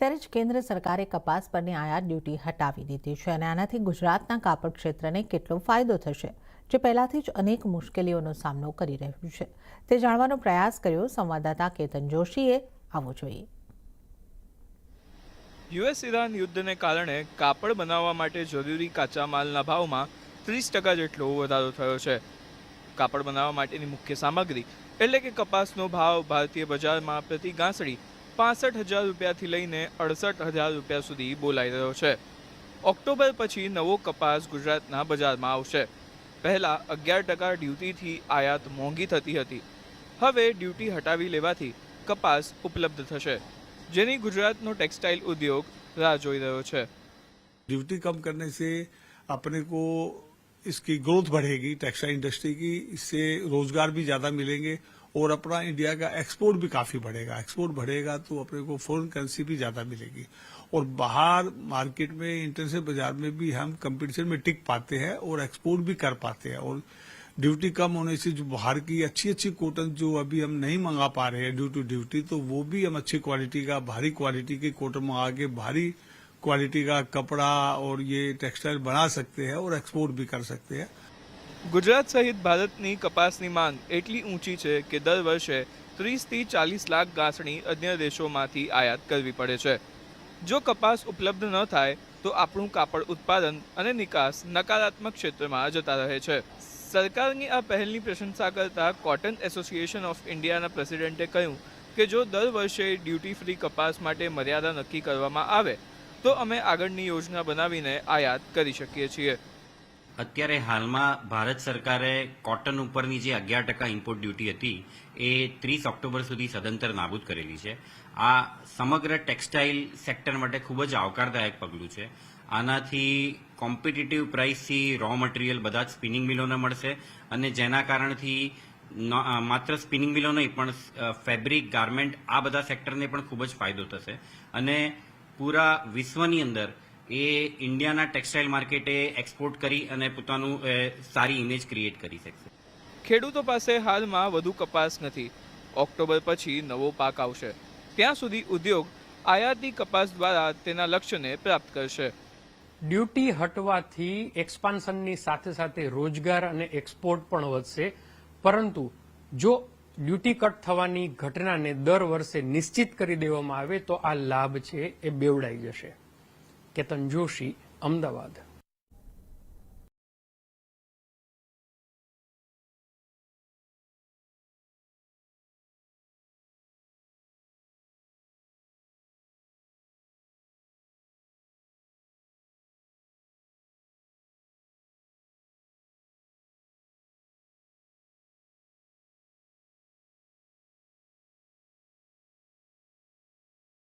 ત્યારે જ કેન્દ્ર સરકારે કપાસ પરની આયાત ડ્યુટી હટાવી દીધી છે અને આનાથી ગુજરાતના કાપડ ક્ષેત્રને કેટલો ફાયદો થશે, જે પહેલાથી જ અનેક મુશ્કેલીઓનો સામનો કરી રહ્યું છે, તે જાણવાનો પ્રયાસ કર્યો સંવાદદાતા કેતન જોશીએ. આવો જોઈએ. યુએસ-ઇરાન યુદ્ધને કારણે કાપડ બનાવવા માટે જરૂરી કાચા માલના ભાવમાં 30% જેટલો વધારો થયો છે. કાપડ બનાવવા માટેની મુખ્ય સામગ્રી એટલે કે કપાસનો ભાવ ભારતીય બજારમાં પ્રતિ ગાંસડી 65,000 રૂપિયાથી લઈને 68,000 રૂપિયા સુધી બોલાઈ રહ્યો છે. ઓક્ટોબર પછી નવો કપાસ ગુજરાતના બજારમાં આવશે. પહેલા 11% ડ્યુટીથી આયાત મોંઘી થતી હતી. હવે ડ્યુટી હટાવી લેવાથી કપાસ ઉપલબ્ધ થશે, જેની ગુજરાતનો ટેક્સટાઇલ ઉદ્યોગ રાહ જોઈ રહ્યો છે. ड्यूटी कम करने से अपने को इसकी ग्रोथ बढ़ेगी, टेक्सटाइल इंडस्ट्री की, इससे रोजगार भी ज्यादा मिलेंगे और अपना इंडिया का एक्सपोर्ट भी काफी बढ़ेगा. एक्सपोर्ट बढ़ेगा तो अपने को फॉरेन करेंसी भी ज्यादा मिलेगी और बाहर मार्केट में इंटरनेशनल बाजार में भी हम कंपटीशन में टिक पाते हैं और एक्सपोर्ट भी कर पाते हैं. और ड्यूटी कम होने से जो बाहर की अच्छी अच्छी कॉटन जो अभी हम नहीं मंगा पा रहे हैं ड्यू टू ड्यूटी, तो वो भी हम अच्छी क्वालिटी का, भारी क्वालिटी की कॉटन मंगा के भारी क्वालिटी का कपड़ा और ये टेक्सटाइल बना सकते हैं और एक्सपोर्ट भी कर सकते हैं. ગુજરાત સહિત ભારતની કપાસની માંગ એટલી ઊંચી છે કે દર વર્ષે 30થી 40 લાખ ગાંસડી અન્ય દેશોમાંથી આયાત કરવી પડે છે. જો કપાસ ઉપલબ્ધ ન થાય તો આપણું કાપડ ઉત્પાદન અને નિકાસ નકારાત્મક ક્ષેત્રમાં જતા રહે છે. સરકારની આ પહેલની પ્રશંસા કરતા કોટન એસોસિએશન ઓફ ઇન્ડિયાના પ્રેસિડેન્ટે કહ્યું કે જો દર વર્ષે ડ્યુટી ફ્રી કપાસ માટે મર્યાદા નક્કી કરવામાં આવે તો અમે આગળની યોજના બનાવીને આયાત કરી શકીએ છીએ. અત્યારે હાલમાં ભારત સરકારે કોટન ઉપરની જે 11% ઇમ્પોર્ટ ડ્યુટી હતી એ 30 ઓક્ટોબર સુધી સદંતર નાબૂદ કરેલી છે. આ સમગ્ર ટેક્સટાઇલ સેક્ટર માટે ખૂબ જ આવકારદાયક પગલું છે. આનાથી કોમ્પિટિટિવ પ્રાઇસથી રો મટીરિયલ બધા જ સ્પિનિંગ મિલોને મળશે અને જેના કારણથી માત્ર સ્પિનિંગ મિલો નહીં પણ ફેબ્રિક, ગાર્મેન્ટ આ બધા સેક્ટરને પણ ખૂબ જ ફાયદો થશે અને પૂરા વિશ્વની અંદર એ ઇન્ડિયાના ટેક્સટાઇલ માર્કેટે એક્સપોર્ટ કરી અને પોતાનું સારી ઇમેજ ક્રિએટ કરી શકશે. ખેડૂતો પાસે હાલમાં વધુ કપાસ નથી. ઓક્ટોબર પછી નવો પાક આવશે. ત્યાં સુધી ઉદ્યોગ આયાતી કપાસ દ્વારા તેના લક્ષ્યને પ્રાપ્ત કરશે. ડ્યુટી હટવાથી એક્સપાન્શનની સાથે સાથે રોજગાર અને એક્સપોર્ટ પણ વધશે, પરંતુ જો ડ્યુટી કટ થવાની ઘટનાને દર વર્ષે નિશ્ચિત કરી દેવામાં આવે તો આ લાભ છે એ બેવડાઈ જશે. કેતન જોશી, અમદાવાદ.